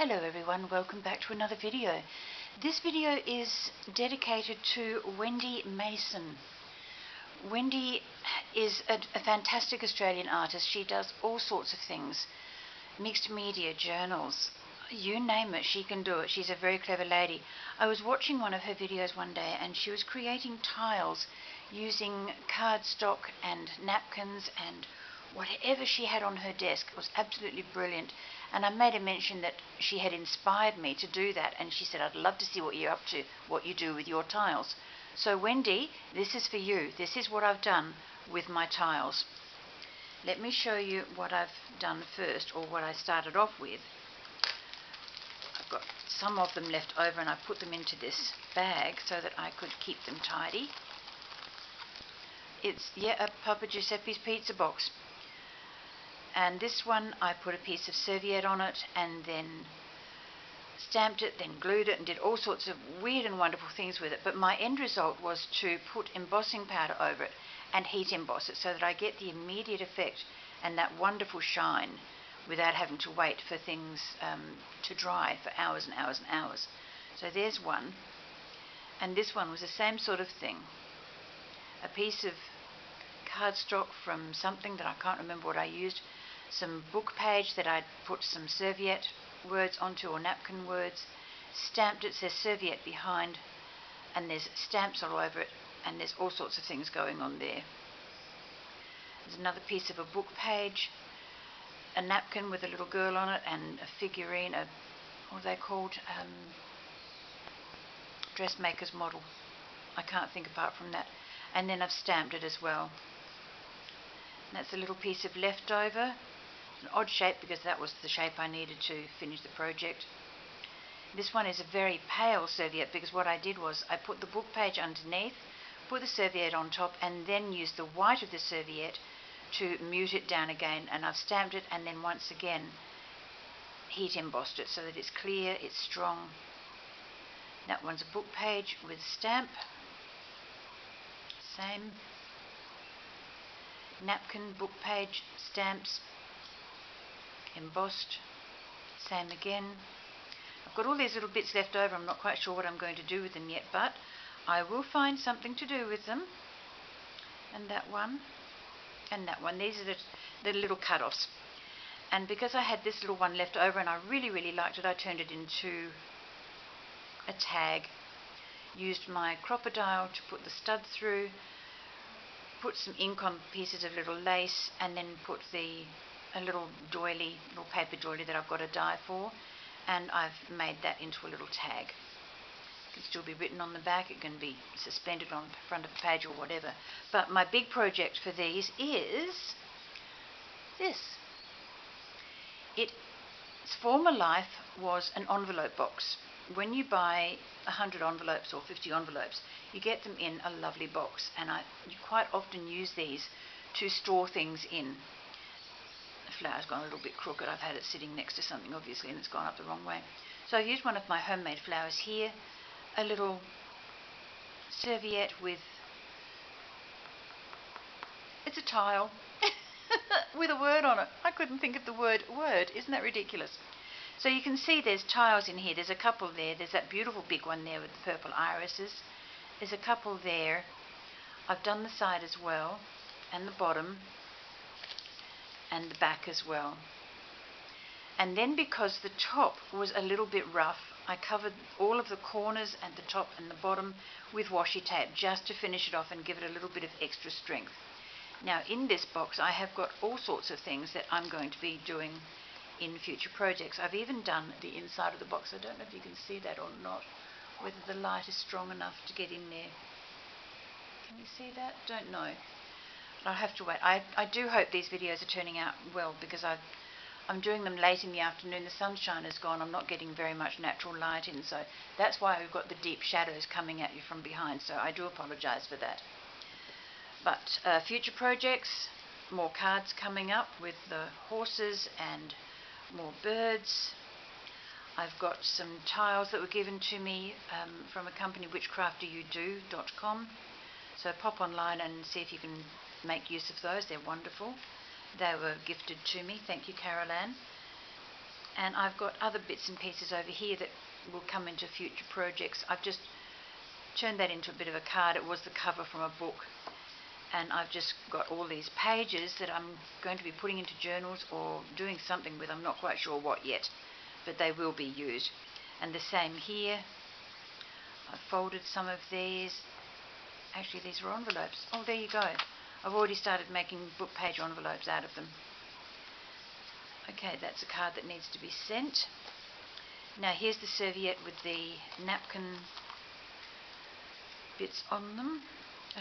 Hello everyone, welcome back to another video. This video is dedicated to Wendy Mason. Wendy is a fantastic Australian artist. She does all sorts of things. Mixed media, journals, you name it, she can do it. She's a very clever lady. I was watching one of her videos one day and she was creating tiles using cardstock and napkins and whatever she had on her desk. It was absolutely brilliant. And I made a mention that she had inspired me to do that, and she said, I'd love to see what you're up to, what you do with your tiles. So Wendy, this is for you. This is what I've done with my tiles. Let me show you what I've done first, or what I started off with. I've got some of them left over and I put them into this bag so that I could keep them tidy. It's, a Papa Giuseppe's pizza box. And this one I put a piece of serviette on it and then stamped it, then glued it and did all sorts of weird and wonderful things with it. But my end result was to put embossing powder over it and heat emboss it so that I get the immediate effect and that wonderful shine without having to wait for things to dry for hours and hours and hours. So there's one. And this one was the same sort of thing. A piece of cardstock from something that I can't remember what I used, some book page that I'd put some serviette words onto, or napkin words, stamped it, says serviette behind, and there's stamps all over it, and there's all sorts of things going on there. There's another piece of a book page, a napkin with a little girl on it, and a figurine, what are they called? Dressmaker's model. I can't think apart from that. And then I've stamped it as well. And that's a little piece of leftover. It's an odd shape because that was the shape I needed to finish the project. This one is a very pale serviette because what I did was I put the book page underneath, put the serviette on top, and then used the white of the serviette to mute it down again, and I've stamped it and then once again heat embossed it so that it's clear, it's strong. That one's a book page with stamp. Same. Napkin, book page, stamps, embossed, same again. I've got all these little bits left over. I'm not quite sure what I'm going to do with them yet, but I will find something to do with them. And that one, and that one. These are the little cut-offs. And because I had this little one left over and I really, really liked it, I turned it into a tag. Used my crocodile to put the stud through, put some ink on pieces of little lace, and then put a little doily, little paper doily that I've got a die for, and I've made that into a little tag. It can still be written on the back, it can be suspended on the front of the page or whatever. But my big project for these is this. Its former life was an envelope box. When you buy 100 envelopes or 50 envelopes, you get them in a lovely box, and you quite often use these to store things in. The flower's gone a little bit crooked. I've had it sitting next to something obviously and it's gone up the wrong way. So I've used one of my homemade flowers here, a little serviette with, it's a tile with a word on it. I couldn't think of the word, isn't that ridiculous? So you can see there's tiles in here. There's a couple there. There's that beautiful big one there with the purple irises. There's a couple there. I've done the side as well, and the bottom, and the back as well. And then because the top was a little bit rough, I covered all of the corners and the top and the bottom with washi tape just to finish it off and give it a little bit of extra strength. Now in this box I have got all sorts of things that I'm going to be doing in future projects. I've even done the inside of the box. I don't know if you can see that or not, whether the light is strong enough to get in there. Can you see that? Don't know. But I'll have to wait. I do hope these videos are turning out well because I'm doing them late in the afternoon. The sunshine is gone. I'm not getting very much natural light in, so that's why we've got the deep shadows coming at you from behind, so I do apologize for that. But future projects, more cards coming up with the horses and more birds. I've got some tiles that were given to me from a company, witchcraftdoyoudo.com. So pop online and see if you can make use of those. They're wonderful. They were gifted to me. Thank you, Carol Ann. And I've got other bits and pieces over here that will come into future projects. I've just turned that into a bit of a card. It was the cover from a book. And I've just got all these pages that I'm going to be putting into journals or doing something with. I'm not quite sure what yet, but they will be used. And the same here. I've folded some of these. Actually, these are envelopes. Oh, there you go. I've already started making book page envelopes out of them. Okay, that's a card that needs to be sent. Now here's the serviette with the napkin bits on them.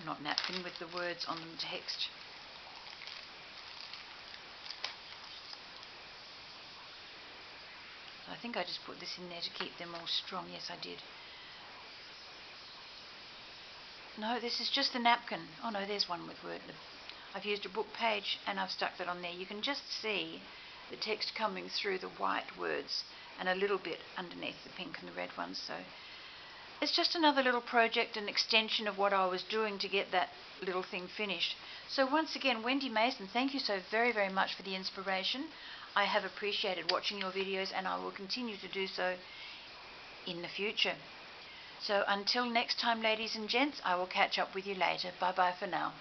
Not napkin, with the words on the text. I think I just put this in there to keep them all strong. Yes, I did. No, this is just the napkin. Oh no, there's one with word. I've used a book page and I've stuck that on there. You can just see the text coming through the white words and a little bit underneath the pink and the red ones. So it's just another little project, an extension of what I was doing to get that little thing finished. So once again, Wendy Mason, thank you so very, very much for the inspiration. I have appreciated watching your videos and I will continue to do so in the future. So until next time, ladies and gents, I will catch up with you later. Bye bye for now.